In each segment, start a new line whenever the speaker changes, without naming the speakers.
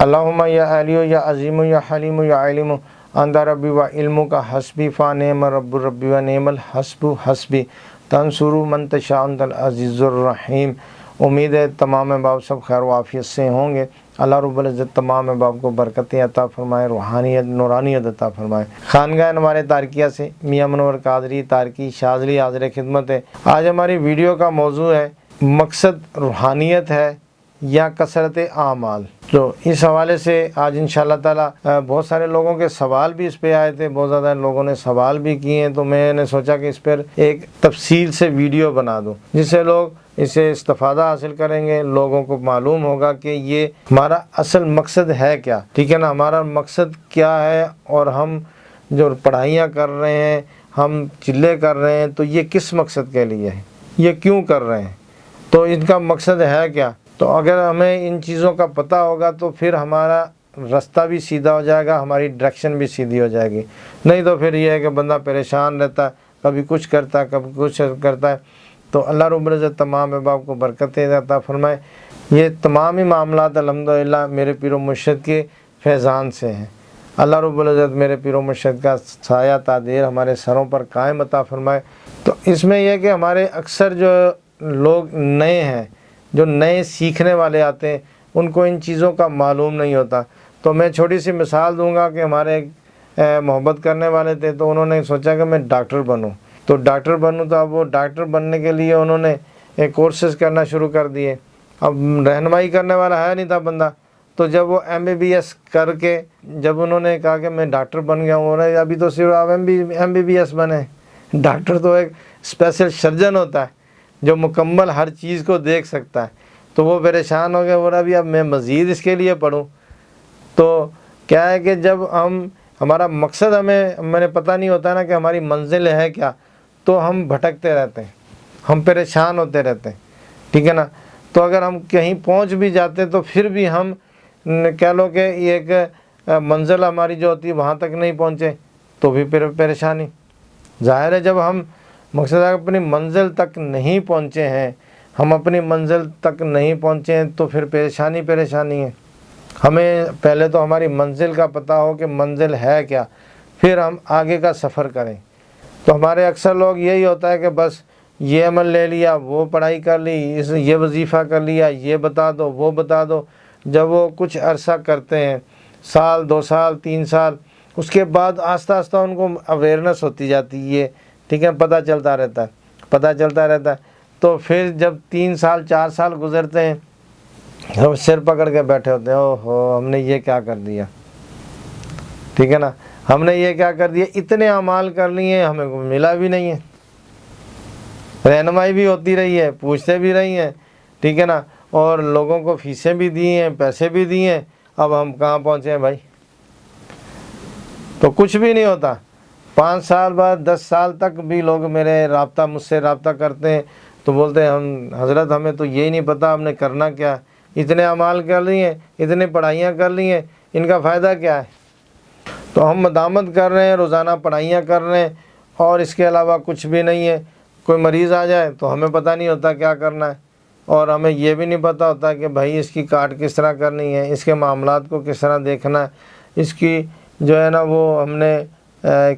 اللہم یا علی یا عظیم یا حلیم یا علیم انت ربی و علم کا حسبی فانعم رب ربی و نعم الحسب حسبی تنصر من تشاء انت العزیز الرحیم۔ امید ہے تمام احباب سب خیر و عافیت سے ہوں گے۔ اللہ رب العزت تمام احباب کو برکتیں عطا فرمائے، روحانیت نورانیت عطا فرمائے۔ خانگاہ انوار تارکیہ سے میاں منور قادری تارکی شاذلی حاضر خدمت ہے۔ آج ہماری ویڈیو کا موضوع ہے مقصد روحانیت ہے یا کثرت اعمال۔ تو اس حوالے سے آج انشاءاللہ تعالی بہت سارے لوگوں کے سوال بھی اس پہ آئے تھے، بہت زیادہ لوگوں نے سوال بھی کیے ہیں، تو میں نے سوچا کہ اس پر ایک تفصیل سے ویڈیو بنا دوں جس سے لوگ اسے استفادہ حاصل کریں گے، لوگوں کو معلوم ہوگا کہ یہ ہمارا اصل مقصد ہے کیا، ٹھیک ہے نا، ہمارا مقصد کیا ہے، اور ہم جو پڑھائیاں کر رہے ہیں، ہم چلے کر رہے ہیں، تو یہ کس مقصد کے لیے ہے، یہ کیوں کر رہے ہیں، تو ان کا مقصد ہے کیا۔ تو اگر ہمیں ان چیزوں کا پتہ ہوگا تو پھر ہمارا رستہ بھی سیدھا ہو جائے گا، ہماری ڈائریکشن بھی سیدھی ہو جائے گی، نہیں تو پھر یہ ہے کہ بندہ پریشان رہتا ہے، کبھی کچھ کرتا ہے کبھی کچھ کرتا ہے۔ تو اللہ رب العزت تمام احباب کو برکتیں عطا فرمائے۔ یہ تمام ہی معاملات الحمدللہ میرے پیر و مرشد کے فیضان سے ہیں۔ اللہ رب العزت میرے پیر و مرشد کا سایہ تادیر ہمارے سروں پر قائم عطا فرمائے۔ تو اس میں یہ کہ ہمارے اکثر جو لوگ نئے ہیں، جو نئے سیکھنے والے آتے ہیں، ان کو ان چیزوں کا معلوم نہیں ہوتا۔ تو میں چھوٹی سی مثال دوں گا کہ ہمارے محبت کرنے والے تھے، تو انہوں نے سوچا کہ میں ڈاکٹر بنوں، تو ڈاکٹر بنوں، تو اب وہ ڈاکٹر بننے کے لیے انہوں نے کورسز کرنا شروع کر دیے۔ اب رہنمائی کرنے والا ہے نہیں تھا بندہ، تو جب وہ MBBS کر کے جب انہوں نے کہا کہ میں ڈاکٹر بن گیا ہوں، ابھی تو صرف آپ MBBS بنے، ڈاکٹر تو ایک اسپیشل سرجن ہوتا ہے جو مکمل ہر چیز کو دیکھ سکتا ہے۔ تو وہ پریشان ہو گئے، بولا اب میں مزید اس کے لیے پڑھوں۔ تو کیا ہے کہ جب ہمارا مقصد ہمیں پتہ نہیں ہوتا نا کہ ہماری منزل ہے کیا، تو ہم بھٹکتے رہتے ہیں، ہم پریشان ہوتے رہتے ہیں، ٹھیک ہے نا۔ تو اگر ہم کہیں پہنچ بھی جاتے تو پھر بھی ہم کہہ لو کہ ایک منزل ہماری جو ہوتی ہے وہاں تک نہیں پہنچے تو بھی پھر پریشانی ظاہر ہے۔ جب ہم مقصد اپنی منزل تک نہیں پہنچے ہیں، ہم اپنی منزل تک نہیں پہنچے ہیں تو پھر پریشانی ہے۔ ہمیں پہلے تو ہماری منزل کا پتہ ہو کہ منزل ہے کیا، پھر ہم آگے کا سفر کریں۔ تو ہمارے اکثر لوگ یہی ہوتا ہے کہ بس یہ عمل لے لیا، وہ پڑھائی کر لی، یہ وظیفہ کر لیا، یہ بتا دو وہ بتا دو۔ جب وہ کچھ عرصہ کرتے ہیں، سال 2 سال 3 سال، اس کے بعد آہستہ آہستہ ان کو اویئرنیس ہوتی جاتی ہے، ٹھیک ہے، پتہ چلتا رہتا ہے۔ تو پھر جب 3 سال 4 سال گزرتے ہیں، ہم سر پکڑ کے بیٹھے ہوتے ہیں، اوہو ہم نے یہ کیا کر دیا، ٹھیک ہے نا، ہم نے یہ کیا کر دیا، اتنے اعمال کر لیے ہمیں ملا بھی نہیں ہے۔ رہنمائی بھی ہوتی رہی ہے، پوچھتے بھی رہی ہیں، ٹھیک ہے نا، اور لوگوں کو فیسیں بھی دی ہیں، پیسے بھی دیے ہیں، اب ہم کہاں پہنچے ہیں بھائی۔ تو کچھ بھی نہیں ہوتا۔ 5 سال بعد 10 سال تک بھی لوگ مجھ سے رابطہ کرتے ہیں، تو بولتے ہیں حضرت ہمیں تو یہی نہیں پتہ ہم نے کرنا کیا، اتنے اعمال کر لیے، اتنے پڑھائیاں کر لی ہیں، ان کا فائدہ کیا ہے۔ تو ہم مدامت کر رہے ہیں، روزانہ پڑھائیاں کر رہے ہیں، اور اس کے علاوہ کچھ بھی نہیں ہے۔ کوئی مریض آ جائے تو ہمیں پتہ نہیں ہوتا کیا کرنا ہے، اور ہمیں یہ بھی نہیں پتہ ہوتا کہ بھائی اس کی کاٹ کس طرح کرنی ہے، اس کے معاملات کو کس طرح دیکھنا ہے، اس کی جو ہے نا وہ ہم نے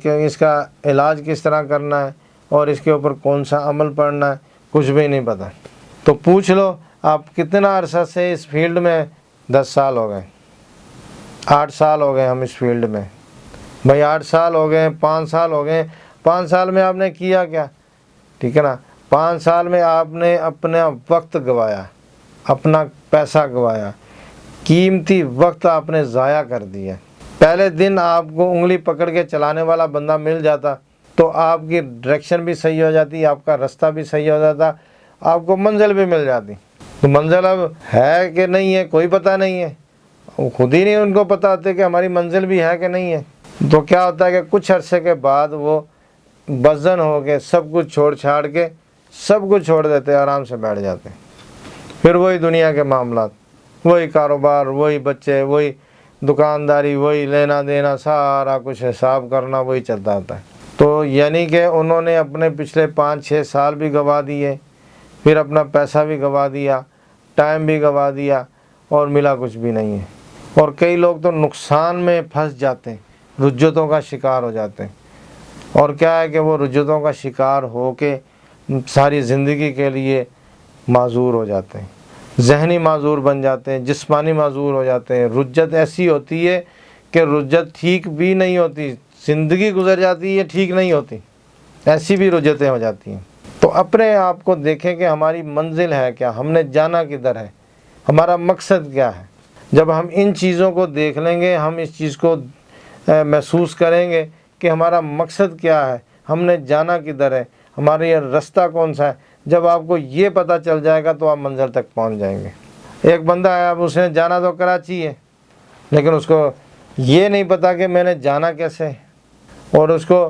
کہ اس کا علاج کس طرح کرنا ہے، اور اس کے اوپر کون سا عمل پڑھنا ہے، کچھ بھی نہیں پتہ۔ تو پوچھ لو آپ کتنا عرصہ سے اس فیلڈ میں، 10 سال ہو گئے، 8 سال ہو گئے ہم اس فیلڈ میں، بھائی 8 سال ہو گئے، 5 سال ہو گئے، 5 سال میں آپ نے کیا کیا، ٹھیک ہے نا۔ 5 سال میں آپ نے اپنا وقت گوایا، اپنا پیسہ گوایا، قیمتی وقت آپ نے ضائع کر دیا۔ پہلے دن آپ کو انگلی پکڑ کے چلانے والا بندہ مل جاتا تو آپ کی ڈائریکشن بھی صحیح ہو جاتی، آپ کا رستہ بھی صحیح ہو جاتا، آپ کو منزل بھی مل جاتی۔ تو منزل اب ہے کہ نہیں ہے کوئی پتہ نہیں ہے، خود ہی نہیں ان کو پتہ ہوتے کہ ہماری منزل بھی ہے کہ نہیں ہے۔ تو کیا ہوتا ہے کہ کچھ عرصے کے بعد وہ بزن ہو کے سب کچھ چھاڑ کے سب کچھ چھوڑ دیتے، آرام سے بیٹھ جاتے، پھر وہی دنیا کے معاملات، وہی کاروبار، وہی بچے، وہی دکانداری، وہی لینا دینا، سارا کچھ حساب کرنا وہی چلتا ہوتا ہے۔ تو یعنی کہ انہوں نے اپنے پچھلے 5-6 سال بھی گوا دیے، پھر اپنا پیسہ بھی گوا دیا، ٹائم بھی گوا دیا، اور ملا کچھ بھی نہیں ہے۔ اور کئی لوگ تو نقصان میں پھنس جاتے ہیں، رجتوں کا شکار ہو جاتے ہیں، اور کیا ہے کہ وہ رجتوں کا شکار ہو کے ساری زندگی کے لیے معذور ہو جاتے ہیں، ذہنی معذور بن جاتے ہیں، جسمانی معذور ہو جاتے ہیں۔ رجت ایسی ہوتی ہے کہ رجت ٹھیک بھی نہیں ہوتی، زندگی گزر جاتی ہے ٹھیک نہیں ہوتی، ایسی بھی رجتیں ہو جاتی ہیں۔ تو اپنے آپ کو دیکھیں کہ ہماری منزل ہے کیا، ہم نے جانا کدھر ہے، ہمارا مقصد کیا ہے۔ جب ہم ان چیزوں کو دیکھ لیں گے، ہم اس چیز کو محسوس کریں گے کہ ہمارا مقصد کیا ہے، ہم نے جانا کدھر ہے، ہمارا یہ رستہ کون سا ہے، جب آپ کو یہ پتہ چل جائے گا تو آپ منزل تک پہنچ جائیں گے۔ ایک بندہ ہے، اب اس نے جانا تو کراچی ہے، لیکن اس کو یہ نہیں پتا کہ میں نے جانا کیسے، اور اس کو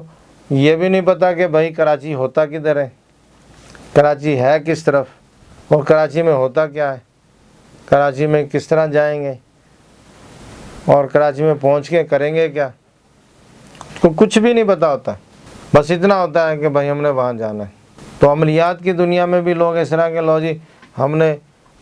یہ بھی نہیں پتا کہ بھائی کراچی ہوتا کدھر ہے، کراچی ہے کس طرف، اور کراچی میں ہوتا کیا ہے، کراچی میں کس طرح جائیں گے، اور کراچی میں پہنچ کے کریں گے کیا، اس کو کچھ بھی نہیں پتا ہوتا، بس اتنا ہوتا ہے کہ بھائی ہم نے وہاں جانا ہے۔ تو عملیات کی دنیا میں بھی لوگ اس طرح کے لو جی ہم نے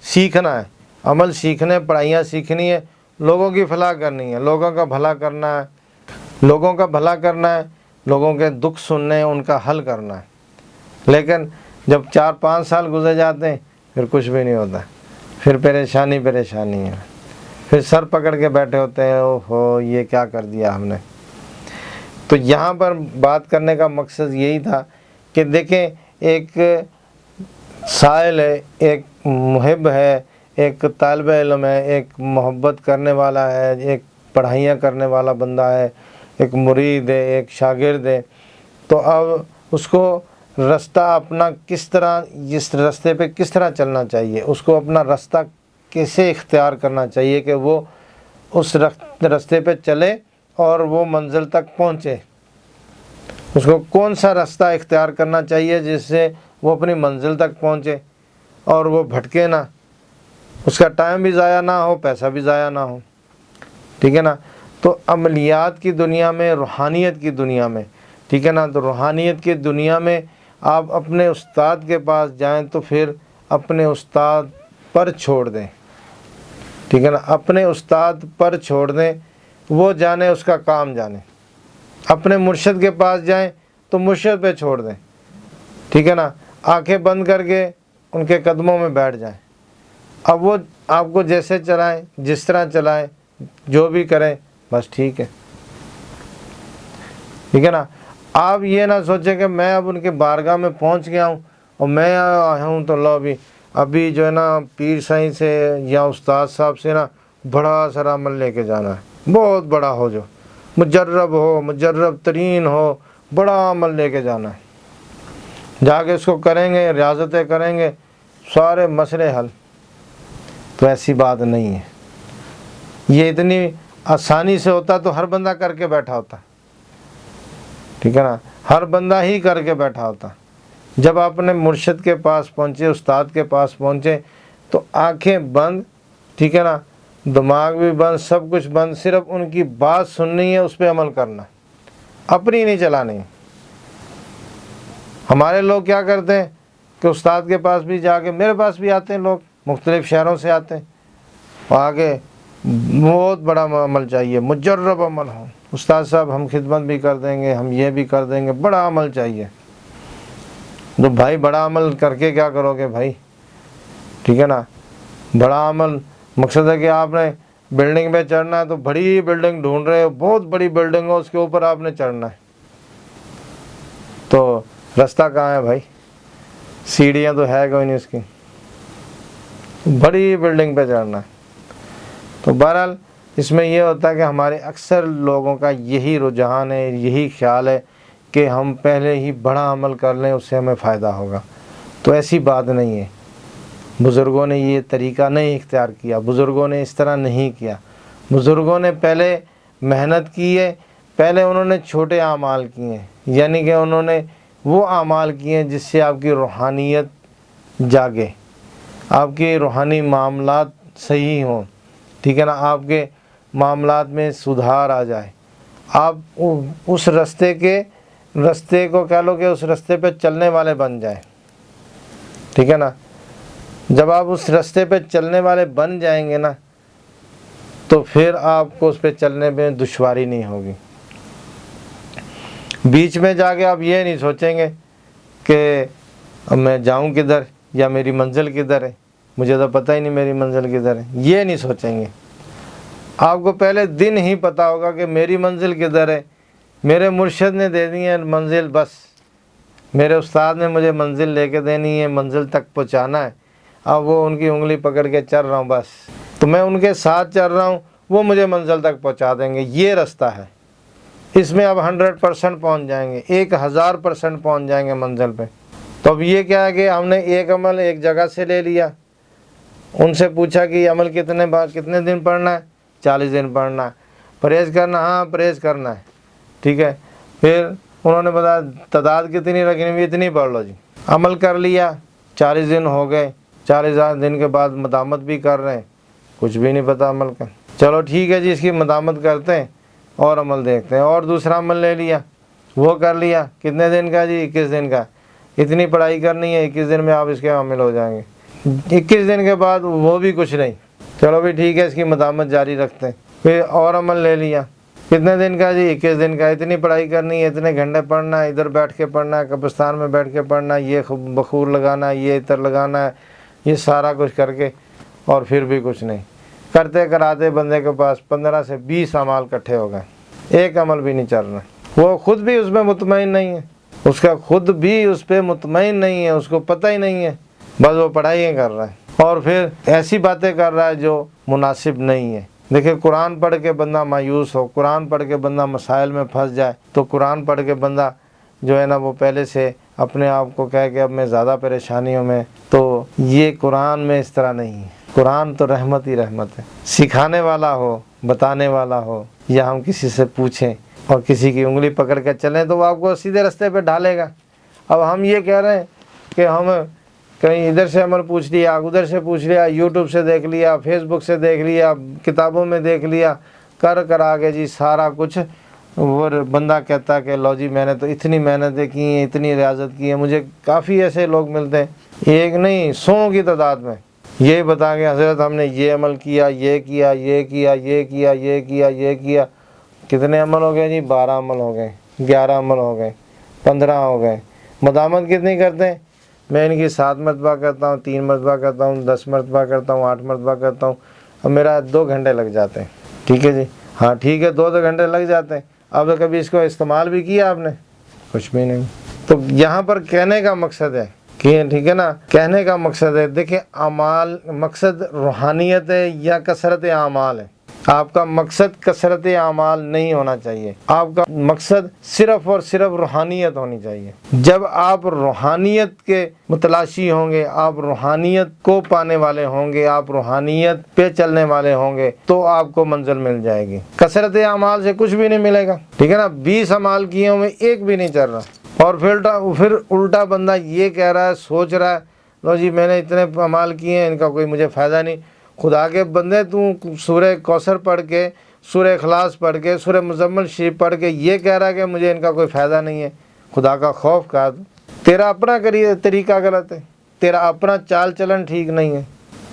سیکھنا ہے، عمل سیکھنے، پڑھائیاں سیکھنی ہے، لوگوں کی فلاح کرنی ہے، لوگوں کا بھلا کرنا ہے، لوگوں کا بھلا کرنا ہے، لوگوں کے دکھ سننے، ان کا حل کرنا ہے۔ لیکن جب 4-5 سال گزر جاتے ہیں پھر کچھ بھی نہیں ہوتا، پھر پریشانی ہے، پھر سر پکڑ کے بیٹھے ہوتے ہیں، اوہو یہ کیا کر دیا ہم نے۔ تو یہاں پر بات کرنے کا مقصد یہی تھا کہ دیکھیں، ایک سائل ہے، ایک محب ہے، ایک طالب علم ہے، ایک محبت کرنے والا ہے، ایک پڑھائیاں کرنے والا بندہ ہے، ایک مرید ہے، ایک شاگرد ہے۔ تو اب اس کو رستہ اپنا کس طرح، جس رستے پہ کس طرح چلنا چاہیے، اس کو اپنا رستہ کیسے اختیار کرنا چاہیے کہ وہ اس رستے پہ چلے اور وہ منزل تک پہنچے۔ اس کو کون سا راستہ اختیار کرنا چاہیے جس سے وہ اپنی منزل تک پہنچے اور وہ بھٹکے نہ، اس کا ٹائم بھی ضائع نہ ہو، پیسہ بھی ضائع نہ ہو، ٹھیک ہے نا۔ تو عملیات کی دنیا میں، روحانیت کی دنیا میں، ٹھیک ہے نا، تو روحانیت کی دنیا میں آپ اپنے استاد کے پاس جائیں تو پھر اپنے استاد پر چھوڑ دیں، ٹھیک ہے نا، اپنے استاد پر چھوڑ دیں، وہ جانے اس کا کام جانے۔ اپنے مرشد کے پاس جائیں تو مرشد پہ چھوڑ دیں، ٹھیک ہے نا، آنکھیں بند کر کے ان کے قدموں میں بیٹھ جائیں۔ اب وہ آپ کو جیسے چلائیں، جس طرح چلائیں، جو بھی کریں، بس ٹھیک ہے، ٹھیک ہے نا۔ آپ یہ نہ سوچیں کہ میں اب ان کے بارگاہ میں پہنچ گیا ہوں اور میں آیا ہوں تو لو ابھی جو ہے نا پیر سائیں سے یا استاد صاحب سے نا بڑا سارا عمل لے کے جانا ہے، بہت بڑا ہو، جو مجرب ترین ہو، بڑا عمل لے کے جانا ہے، جا کے اس کو کریں گے، ریاضتیں کریں گے، سارے مسئلے حل۔ تو ایسی بات نہیں ہے، یہ اتنی آسانی سے ہوتا تو ہر بندہ کر کے بیٹھا ہوتا، ٹھیک ہے نا، ہر بندہ ہی کر کے بیٹھا ہوتا۔ جب آپ اپنے مرشد کے پاس پہنچے، استاد کے پاس پہنچے، تو آنکھیں بند، ٹھیک ہے نا، دماغ بھی بند، سب کچھ بند، صرف ان کی بات سننی ہے، اس پہ عمل کرنا، اپنی نہیں چلانی۔ ہمارے لوگ کیا کرتے ہیں کہ استاد کے پاس بھی جا کے، میرے پاس بھی آتے ہیں لوگ، مختلف شہروں سے آتے ہیں، اور آگے بہت بڑا عمل چاہیے، مجرب عمل ہو، استاد صاحب ہم خدمت بھی کر دیں گے، ہم یہ بھی کر دیں گے، بڑا عمل چاہیے۔ تو بھائی بڑا عمل کر کے کیا کرو گے بھائی، ٹھیک ہے نا، بڑا عمل مقصد ہے کہ آپ نے بلڈنگ پہ چڑھنا ہے تو بڑی بلڈنگ ڈھونڈ رہے ہو، بہت بڑی بلڈنگ ہو، اس کے اوپر آپ نے چڑھنا ہے، تو راستہ کہاں ہے بھائی، سیڑھیاں تو ہے کوئی نہیں، اس کی بڑی بلڈنگ پہ چڑھنا ہے۔ تو بہرحال اس میں یہ ہوتا ہے کہ ہمارے اکثر لوگوں کا یہی رجحان ہے، یہی خیال ہے کہ ہم پہلے ہی بڑا عمل کر لیں، اس سے ہمیں فائدہ ہوگا۔ تو ایسی بات نہیں ہے، بزرگوں نے یہ طریقہ نہیں اختیار کیا، بزرگوں نے اس طرح نہیں کیا، بزرگوں نے پہلے محنت کی ہے، پہلے انہوں نے چھوٹے اعمال کیے ہیں، یعنی کہ انہوں نے وہ اعمال کیے ہیں جس سے آپ کی روحانیت جاگے، آپ کے روحانی معاملات صحیح ہوں، ٹھیک ہے نا، آپ کے معاملات میں سدھار آ جائے، آپ اس رستے کو کہہ لو کہ اس رستے پہ چلنے والے بن جائیں، ٹھیک ہے نا۔ جب آپ اس رستے پہ چلنے والے بن جائیں گے نا، تو پھر آپ کو اس پہ چلنے میں دشواری نہیں ہوگی۔ بیچ میں جا کے آپ یہ نہیں سوچیں گے کہ اب میں جاؤں کدھر یا میری منزل کدھر ہے، مجھے تو پتہ ہی نہیں میری منزل کدھر ہے، یہ نہیں سوچیں گے۔ آپ کو پہلے دن ہی پتہ ہوگا کہ میری منزل کدھر ہے، میرے مرشد نے دے دی ہے منزل، بس میرے استاد نے مجھے منزل لے کے دینی ہے، منزل تک پہنچانا ہے، اب وہ ان کی انگلی پکڑ کے چل رہا ہوں بس، تو میں ان کے ساتھ چل رہا ہوں، وہ مجھے منزل تک پہنچا دیں گے، یہ رستہ ہے۔ اس میں اب 100% پہنچ جائیں گے، 1000% پہنچ جائیں گے منزل پہ۔ تو اب یہ کیا ہے کہ ہم نے ایک عمل ایک جگہ سے لے لیا، ان سے پوچھا کہ یہ عمل کتنے دن پڑھنا ہے، 40 دن پڑھنا ہے، پرہیز کرنا، ہاں پرہیز کرنا ہے، ٹھیک ہے۔ پھر انہوں نے بتایا تعداد کتنی رکھنی ہے، اتنی پڑھ لو جی، عمل کر لیا، 40 دن ہو گئے، 40 دن کے بعد مدامت بھی کر رہے ہیں، کچھ بھی نہیں پتہ عمل کا، چلو ٹھیک ہے جی اس کی مدامت کرتے ہیں اور عمل دیکھتے ہیں، اور دوسرا عمل لے لیا، وہ کر لیا، کتنے دن کا جی، 21 دن کا، اتنی پڑھائی کرنی ہے، 21 دن میں آپ اس کے عامل ہو جائیں گے۔ 21 دن کے بعد وہ بھی کچھ نہیں، چلو بھی ٹھیک ہے اس کی مدامت جاری رکھتے ہیں۔ پھر اور عمل لے لیا، کتنے دن کا جی، 21 دن کا، اتنی پڑھائی کرنی ہے، اتنے گھنٹے پڑھنا ہے، ادھر بیٹھ کے پڑھنا ہے، قبرستان میں بیٹھ کے پڑھنا ہے، یہ بخور لگانا ہے، یہ عطر لگانا ہے، یہ سارا کچھ کر کے، اور پھر بھی کچھ نہیں کرتے کراتے بندے کے پاس 15 سے 20 اعمال کٹھے ہو گئے، ایک عمل بھی نہیں چل رہا، وہ خود بھی اس میں مطمئن نہیں ہے، اس کا خود بھی اس پہ مطمئن نہیں ہے، اس کو پتہ ہی نہیں ہے، بس وہ پڑھائیاں کر رہا ہے اور پھر ایسی باتیں کر رہا ہے جو مناسب نہیں ہے۔ دیکھیں قرآن پڑھ کے بندہ مایوس ہو، قرآن پڑھ کے بندہ مسائل میں پھنس جائے، تو قرآن پڑھ کے بندہ جو ہے نا وہ پہلے سے اپنے آپ کو کہے کہ اب میں زیادہ پریشانیوں میں، تو یہ قرآن میں اس طرح نہیں ہے۔ قرآن تو رحمت ہی رحمت ہے، سکھانے والا ہو، بتانے والا ہو، یا ہم کسی سے پوچھیں اور کسی کی انگلی پکڑ کے چلیں تو وہ آپ کو سیدھے رستے پہ ڈالے گا۔ اب ہم یہ کہہ رہے ہیں کہ ہم کہیں ادھر سے عمل پوچھ لیا، ادھر سے پوچھ لیا، یوٹیوب سے دیکھ لیا، فیس بک سے دیکھ لیا، کتابوں میں دیکھ لیا، کر آگے جی سارا کچھ، اور بندہ کہتا کہ لو جی میں نے تو اتنی محنتیں کی ہیں، اتنی ریاضت کی ہے۔ مجھے کافی ایسے لوگ ملتے ہیں، ایک نہیں 100 کی تعداد میں، یہ بتا کہ حضرت ہم نے یہ عمل کیا، یہ کیا، یہ کیا، یہ کیا، یہ کیا، یہ کیا۔ کتنے عمل ہو گئے جی؟ 12 عمل ہو گئے، 11 عمل ہو گئے، 15 ہو گئے۔ مدامت کتنی کرتے ہیں؟ میں ان کی 7 مرتبہ کرتا ہوں، 3 مرتبہ کرتا ہوں، 10 مرتبہ کرتا ہوں، 8 مرتبہ کرتا ہوں، اب میرا 2 گھنٹے لگ جاتے ہیں، ٹھیک ہے جی، ہاں ٹھیک ہے 2 گھنٹے لگ جاتے ہیں۔ اب کبھی اس کو استعمال بھی کیا آپ نے؟ کچھ بھی نہیں۔ تو یہاں پر کہنے کا مقصد ہے کہ ٹھیک ہے نا، کہنے کا مقصد ہے، دیکھیں اعمال، مقصد روحانیت ہے یا کثرت اعمال ہے؟ آپ کا مقصد کثرت اعمال نہیں ہونا چاہیے، آپ کا مقصد صرف اور صرف روحانیت ہونی چاہیے۔ جب آپ روحانیت کے متلاشی ہوں گے، آپ روحانیت کو پانے والے ہوں گے، آپ روحانیت پہ چلنے والے ہوں گے، تو آپ کو منزل مل جائے گی۔ کثرت اعمال سے کچھ بھی نہیں ملے گا، ٹھیک ہے نا، 20 اعمال کیے ہوئے ایک بھی نہیں چل رہا، اور پھر الٹا بندہ یہ کہہ رہا ہے، سوچ رہا ہے لو جی میں نے اتنے اعمال کیے ہیں، ان کا کوئی مجھے فائدہ نہیں۔ خدا کے بندے، تو سورہ کوثر پڑھ کے، سورہ اخلاص پڑھ کے، سورہ مزمل شریف پڑھ کے یہ کہہ رہا ہے کہ مجھے ان کا کوئی فائدہ نہیں ہے۔ خدا کا خوف کر، تیرا اپنا طریقہ غلط ہے، تیرا اپنا چال چلن ٹھیک نہیں ہے۔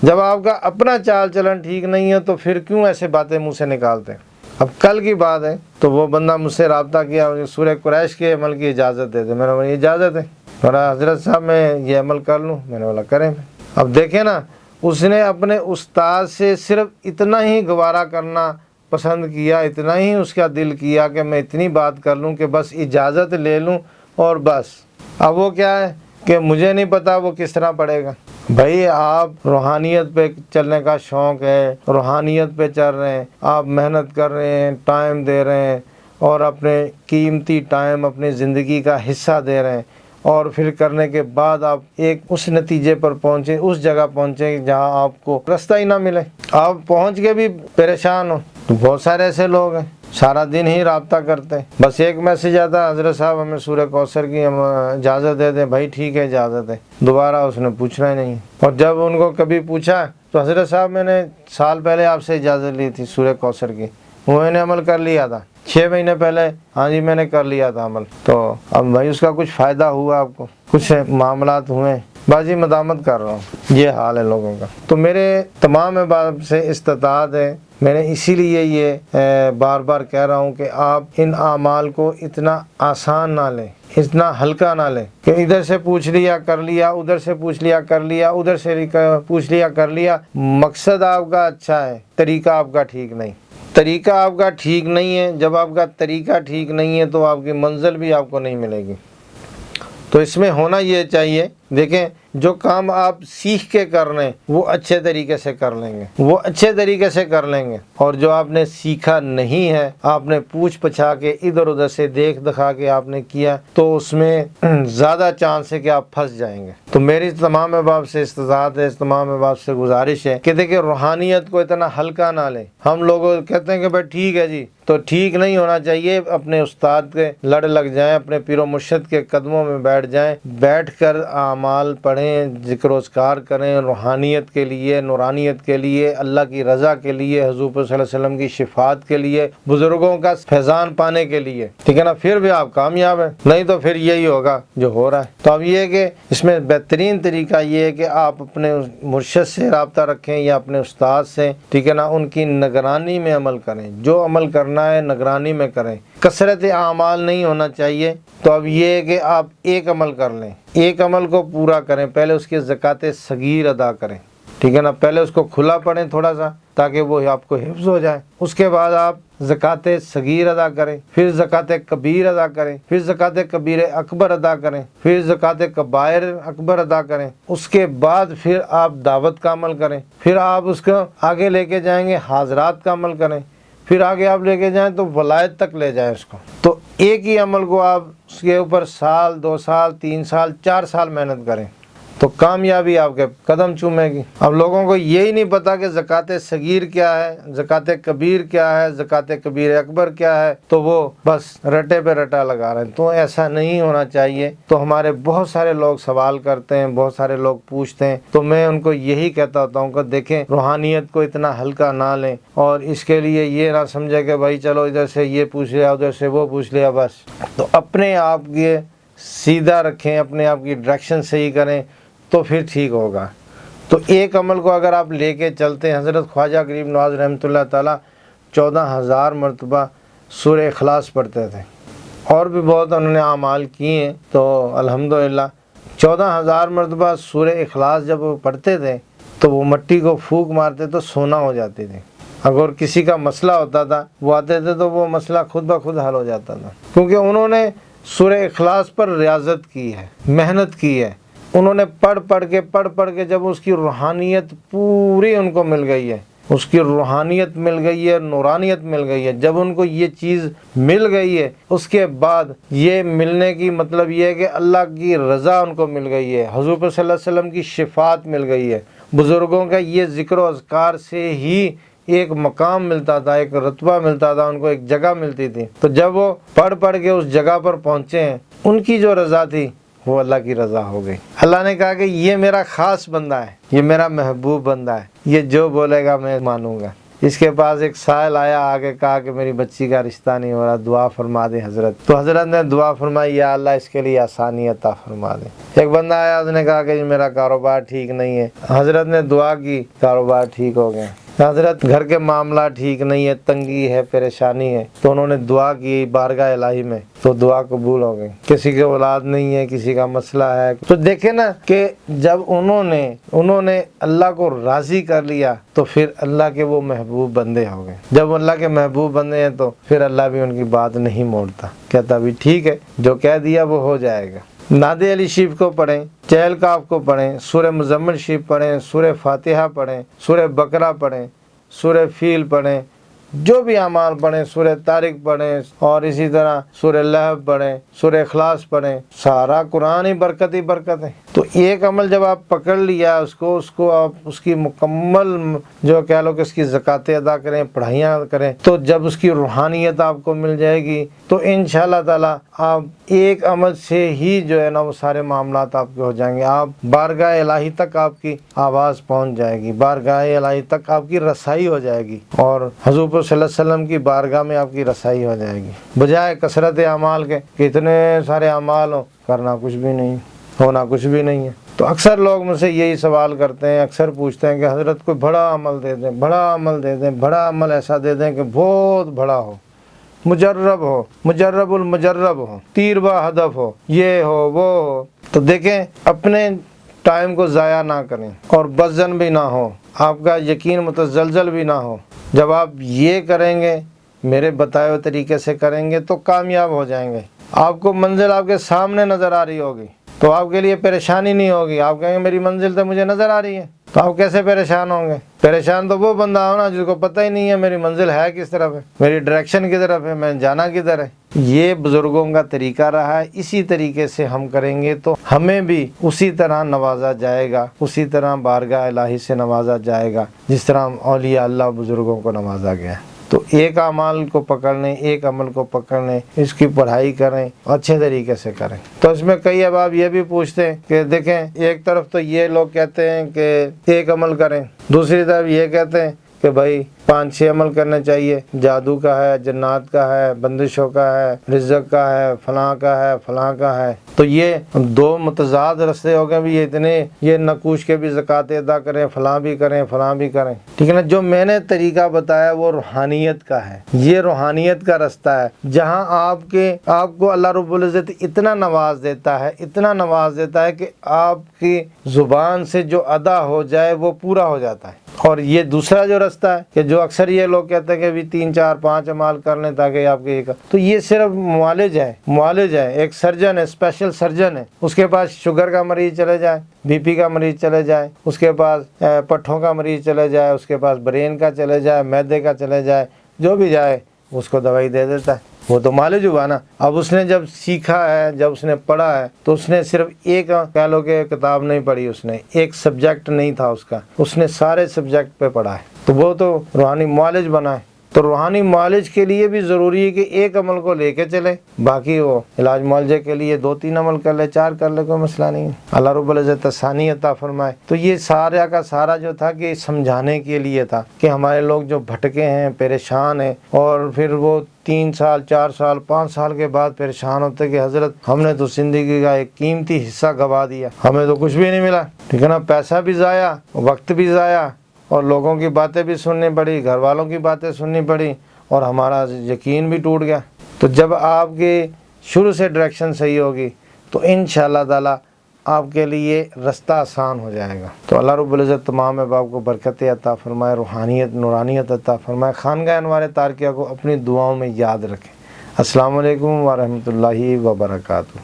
جب آپ کا اپنا چال چلن ٹھیک نہیں ہے تو پھر کیوں ایسے باتیں منہ سے نکالتے ہیں؟ اب کل کی بات ہے تو وہ بندہ مجھ سے رابطہ کیا، سورہ قریش کے عمل کی اجازت دے دے، میں نے بولا اجازت ہے، بولا حضرت صاحب میں یہ عمل کر لوں؟ میں نے بولا کریں۔ اب دیکھیں نا، اس نے اپنے استاد سے صرف اتنا ہی گوارا کرنا پسند کیا، اتنا ہی اس کا دل کیا کہ میں اتنی بات کر لوں کہ بس اجازت لے لوں اور بس۔ اب وہ کیا ہے کہ مجھے نہیں پتا وہ کس طرح پڑھے گا۔ بھائی آپ روحانیت پہ چلنے کا شوق ہے، روحانیت پہ چل رہے ہیں، آپ محنت کر رہے ہیں، ٹائم دے رہے ہیں، اور اپنے قیمتی ٹائم اپنی زندگی کا حصہ دے رہے ہیں، اور پھر کرنے کے بعد آپ ایک اس نتیجے پر پہنچے، اس جگہ پہنچے جہاں آپ کو رستہ ہی نہ ملے، آپ پہنچ کے بھی پریشان ہو۔ تو بہت سارے ایسے لوگ ہیں سارا دن ہی رابطہ کرتے ہیں، بس ایک میسج آتا ہے حضرت صاحب ہمیں سورہ کوثر کی اجازت دے دیں، بھائی ٹھیک ہے اجازت ہے، دوبارہ اس نے پوچھنا ہی نہیں۔ اور جب ان کو کبھی پوچھا تو حضرت صاحب میں نے سال پہلے آپ سے اجازت لی تھی سورہ کوثر کی، وہ میں نے عمل کر لیا تھا 6 مہینے پہلے، ہاں جی میں نے کر لیا تھا عمل، تو اب بھائی اس کا کچھ فائدہ ہوا آپ کو؟ کچھ معاملات ہوئے؟ بازی مدامت کر رہا ہوں، یہ حال ہے لوگوں کا۔ تو میرے تمام احباب سے استطاعت ہے میں نے اسی لیے یہ بار بار کہہ رہا ہوں کہ آپ ان اعمال کو اتنا آسان نہ لیں، اتنا ہلکا نہ لیں کہ ادھر سے پوچھ لیا کر لیا، ادھر سے پوچھ لیا کر لیا، ادھر سے پوچھ لیا کر لیا۔ مقصد آپ کا اچھا ہے، طریقہ آپ کا ٹھیک نہیں، طریقہ آپ کا ٹھیک نہیں ہے۔ جب آپ کا طریقہ ٹھیک نہیں ہے تو آپ کی منزل بھی آپ کو نہیں ملے گی۔ تو اس میں ہونا یہ چاہیے، دیکھیں جو کام آپ سیکھ کے کر رہے ہیں وہ اچھے طریقے سے کر لیں گے، وہ اچھے طریقے سے کر لیں گے، اور جو آپ نے سیکھا نہیں ہے، آپ نے پوچھ پچھا کے ادھر ادھر سے دیکھ دکھا کے آپ نے کیا، تو اس میں زیادہ چانس ہے کہ آپ پھنس جائیں گے۔ تو میری تمام احباب سے استطاعت ہے، تمام احباب سے گزارش ہے کہ دیکھیں روحانیت کو اتنا ہلکا نہ لیں۔ ہم لوگ کہتے ہیں کہ بھائی ٹھیک ہے جی، تو ٹھیک نہیں ہونا چاہیے۔ اپنے استاد کے لڑ لگ جائیں، اپنے پیر و مرشد کے قدموں میں بیٹھ جائیں، بیٹھ کر اعمال پڑھیں، ذکر و اذکار کریں، روحانیت کے لیے، نورانیت کے لیے، اللہ کی رضا کے لیے، حضور صلی اللہ علیہ وسلم کی شفاعت کے لیے، بزرگوں کا فیضان پانے کے لیے، ٹھیک ہے نا، پھر بھی آپ کامیاب ہیں۔ نہیں تو پھر یہی ہوگا جو ہو رہا ہے۔ تو اب یہ ہے کہ اس میں بہترین طریقہ یہ ہے کہ آپ اپنے مرشد سے رابطہ رکھیں یا اپنے استاد سے، ٹھیک ہے نا، ان کی نگرانی میں عمل کریں، جو عمل کرنا ہے نگرانی میں کریں، کثرت اعمال نہیں ہونا چاہیے۔ تو اب یہ ہے کہ آپ ایک عمل کر لیں، ایک عمل کو پورا کریں، پہلے اس کی زکوٰۃ صغیر ادا کریں، ٹھیک ہے نا، پہلے اس کو کھلا پڑھیں تھوڑا سا تاکہ وہ آپ کو حفظ ہو جائے، اس کے بعد آپ زکوٰۃ صغیر ادا کریں، پھر زکوٰۃ کبیر ادا کریں، پھر زکوٰۃ کبیر اکبر ادا کریں، پھر زکوٰۃ کبائر اکبر ادا کریں، اس کے بعد پھر آپ دعوت کا عمل کریں، پھر آپ اس کو آگے لے کے جائیں گے حاضرات کا عمل کریں، پھر آگے آپ لے کے جائیں تو ولایت تک لے جائیں اس کو۔ تو ایک ہی عمل کو آپ اس کے اوپر سال، 2 سال، 3 سال، 4 سال محنت کریں تو کامیابی آپ کے قدم چومے گی۔ اب لوگوں کو یہی نہیں پتا کہ زکوٰۃ صغیر کیا ہے، زکوٰۃ کبیر کیا ہے، زکوٰۃ کبیر اکبر کیا ہے، تو وہ بس رٹے پہ رٹا لگا رہے ہیں۔ تو ایسا نہیں ہونا چاہیے۔ تو ہمارے بہت سارے لوگ سوال کرتے ہیں، بہت سارے لوگ پوچھتے ہیں، تو میں ان کو یہی کہتا ہوتا ہوں کہ دیکھیں روحانیت کو اتنا ہلکا نہ لیں، اور اس کے لیے یہ نہ سمجھے کہ بھائی چلو ادھر سے یہ پوچھ لیا، ادھر سے وہ پوچھ لیا، بس۔ تو اپنے آپ کے سیدھا رکھیں، اپنے آپ کی ڈائریکشن صحیح کریں تو پھر ٹھیک ہوگا۔ تو ایک عمل کو اگر آپ لے کے چلتے ہیں، حضرت خواجہ غریب نواز رحمۃ اللہ تعالیٰ 14,000 مرتبہ سورہ اخلاص پڑھتے تھے، اور بھی بہت انہوں نے اعمال کیے ہیں، تو الحمدللہ 14,000 مرتبہ سورہ اخلاص جب وہ پڑھتے تھے تو وہ مٹی کو پھونک مارتے تو سونا ہو جاتی تھی۔ اگر کسی کا مسئلہ ہوتا تھا وہ آتے تھے تو وہ مسئلہ خود بخود حل ہو جاتا تھا، کیونکہ انہوں نے سورہ اخلاص پر ریاضت کی ہے، محنت کی ہے۔ انہوں نے پڑھ پڑھ کے جب اس کی روحانیت پوری ان کو مل گئی ہے، اس کی روحانیت مل گئی ہے، نورانیت مل گئی ہے، جب ان کو یہ چیز مل گئی ہے، اس کے بعد یہ ملنے کی مطلب یہ ہے کہ اللہ کی رضا ان کو مل گئی ہے، حضور صلی اللہ علیہ وسلم کی شفاعت مل گئی ہے، بزرگوں کا یہ ذکر و اذکار سے ہی ایک مقام ملتا تھا، ایک رتبہ ملتا تھا، ان کو ایک جگہ ملتی تھی۔ تو جب وہ پڑھ کے اس جگہ پر پہنچے ہیں، ان کی جو رضا تھی وہ اللہ کی رضا ہو گئی۔ اللہ نے کہا کہ یہ میرا خاص بندہ ہے، یہ میرا محبوب بندہ ہے، یہ جو بولے گا میں مانوں گا۔ اس کے پاس ایک سائل آیا، آگے کہا کہ میری بچی کا رشتہ نہیں ہو رہا، دعا فرما دیں حضرت۔ تو حضرت نے دعا فرمائی، یا اللہ اس کے لیے آسانی عطا فرما دیں۔ ایک بندہ آیا، اس نے کہا کہ میرا کاروبار ٹھیک نہیں ہے، حضرت نے دعا کی، کاروبار ٹھیک ہو گیا۔ حضرت گھر کے معاملہ ٹھیک نہیں ہے، تنگی ہے، پریشانی ہے، تو انہوں نے دعا کی بارگاہ الہی میں، تو دعا قبول ہو گئی۔ کسی کے اولاد نہیں ہے، کسی کا مسئلہ ہے، تو دیکھیں نا کہ جب انہوں نے اللہ کو راضی کر لیا تو پھر اللہ کے وہ محبوب بندے ہو گئے۔ جب اللہ کے محبوب بندے ہیں تو پھر اللہ بھی ان کی بات نہیں موڑتا، کہتا بھی ٹھیک ہے، جو کہہ دیا وہ ہو جائے گا۔ نادِ علی شریف کو پڑھیں، چہل کاف کو پڑھیں، سورہ مزمل شریف پڑھیں، سورہ فاتحہ پڑھیں، سورہ بقرہ پڑھیں، سورہ فیل پڑھیں، جو بھی اعمال پڑھیں، سورہ طارق پڑھیں، اور اسی طرح سورہ لہب پڑھیں، سورہ اخلاص پڑھیں، سارا قرآن ہی برکت ہے۔ تو ایک عمل جب آپ پکڑ لیا اس کو آپ اس کی مکمل جو کہہ لو کہ اس کی زکوٰۃ ادا کریں، پڑھائیاں کریں، تو جب اس کی روحانیت آپ کو مل جائے گی تو انشاءاللہ تعالی آپ ایک عمل سے ہی جو ہے نا وہ سارے معاملات آپ کے ہو جائیں گے۔ آپ بارگاہ الہی تک آپ کی آواز پہنچ جائے گی، بارگاہ الہی تک آپ کی رسائی ہو جائے گی، اور حضور صلی اللہ علیہ وسلم کی بارگاہ میں آپ کی رسائی ہو جائے گی، بجائے کثرت اعمال کے کہ اتنے سارے اعمال ہو، کرنا کچھ بھی نہیں، ہونا کچھ بھی نہیں ہے۔ تو اکثر لوگ مجھ سے یہی سوال کرتے ہیں، اکثر پوچھتے ہیں کہ حضرت کوئی بڑا عمل دے دیں، بڑا عمل دے دیں، بڑا عمل ایسا دے دیں کہ بہت بڑا ہو، مجرب ہو، مجرب المجرب ہو، تیر با ہدف ہو، یہ ہو وہ ہو۔ تو دیکھیں اپنے ٹائم کو ضائع نہ کریں اور بزن بھی نہ ہو، آپ کا یقین متزلزل بھی نہ ہو۔ جب آپ یہ کریں گے، میرے بتائے ہوئے طریقے سے کریں گے تو کامیاب ہو جائیں گے۔ آپ کو منزل آپ کے سامنے نظر آ رہی ہوگی تو آپ کے لیے پریشانی نہیں ہوگی، آپ کہیں گے میری منزل تو مجھے نظر آ رہی ہے، تو آپ کیسے پریشان ہوں گے؟ پریشان تو وہ بندہ ہو نا جس کو پتہ ہی نہیں ہے میری منزل ہے کس طرف ہے، میری ڈائریکشن کی طرف ہے، میں جانا کدھر ہے۔ یہ بزرگوں کا طریقہ رہا ہے، اسی طریقے سے ہم کریں گے تو ہمیں بھی اسی طرح نوازا جائے گا، اسی طرح بارگاہ الہی سے نوازا جائے گا جس طرح اولیاء اللہ بزرگوں کو نوازا گیا ہے۔ تو ایک اعمال کو پکڑ لیں، ایک عمل کو پکڑ لیں، اس کی پڑھائی کریں، اچھے طریقے سے کریں۔ تو اس میں کئی احباب یہ بھی پوچھتے ہیں کہ دیکھیں ایک طرف تو یہ لوگ کہتے ہیں کہ ایک عمل کریں، دوسری طرف یہ کہتے ہیں کہ بھائی 5-6 عمل کرنے چاہیے، جادو کا ہے، جنات کا ہے، بندشوں کا ہے، رزق کا ہے، فلاں کا ہے، فلاں کا ہے۔ تو یہ دو متضاد رستے ہو گئے بھی، یہ اتنے یہ نقوش کے بھی زکوٰۃ ادا کریں، فلاں بھی کریں، فلاں بھی کریں، ٹھیک ہے نا۔ جو میں نے طریقہ بتایا وہ روحانیت کا ہے، یہ روحانیت کا رستہ ہے، جہاں آپ کو اللہ رب العزت اتنا نواز دیتا ہے، اتنا نواز دیتا ہے کہ آپ کی زبان سے جو ادا ہو جائے وہ پورا ہو جاتا ہے۔ اور یہ دوسرا جو رستہ ہے کہ جو اکثر یہ لوگ کہتے ہیں کہ بھی 3-4-5 اعمال کر لیں تاکہ آپ کے تو یہ صرف معالج ہے، ایک سرجن ہے، اسپیشل سرجن ہے، اس کے پاس شوگر کا مریض چلے جائے، بی پی کا مریض چلے جائے، اس کے پاس پٹھوں کا مریض چلے جائے، اس کے پاس برین کا چلے جائے، معدے کا چلے جائے، جو بھی جائے اس کو دوائی دے دیتا ہے، وہ تو معالج ہوا نا۔ اب اس نے جب سیکھا ہے، جب اس نے پڑھا ہے تو اس نے صرف ایک کہہ لو کہ کتاب نہیں پڑھی، اس نے ایک سبجیکٹ نہیں تھا اس کا، اس نے سارے سبجیکٹ پہ پڑھا ہے، تو وہ تو روحانی معالج بنا ہے۔ تو روحانی معالج کے لیے بھی ضروری ہے کہ ایک عمل کو لے کے چلے، باقی وہ علاج معالجے کے لیے 2-3 عمل کر لے، 4 کر لے، کوئی مسئلہ نہیں ہے۔ اللہ رب العزت آسانی عطا فرمائے۔ تو یہ سارا کا سارا جو تھا کہ سمجھانے کے لیے تھا کہ ہمارے لوگ جو بھٹکے ہیں، پریشان ہیں، اور پھر وہ 3 سال 4 سال 5 سال کے بعد پریشان ہوتے کہ حضرت ہم نے تو زندگی کا ایک قیمتی حصہ گوا دیا، ہمیں تو کچھ بھی نہیں ملا، ٹھیک ہے نا، پیسہ بھی ضائع، وقت بھی ضائع، اور لوگوں کی باتیں بھی سننی پڑی، گھر والوں کی باتیں سننی پڑی، اور ہمارا یقین بھی ٹوٹ گیا۔ تو جب آپ کی شروع سے ڈائریکشن صحیح ہوگی تو انشاءاللہ تعالی آپ کے لیے رستہ آسان ہو جائے گا۔ تو اللہ رب العزت تمام احباب کو برکت عطا فرمائے، روحانیت نورانیت عطا فرمائے، خانقاہ انوار تارکیہ کو اپنی دعاؤں میں یاد رکھیں۔ السلام علیکم ورحمۃ اللہ وبرکاتہ۔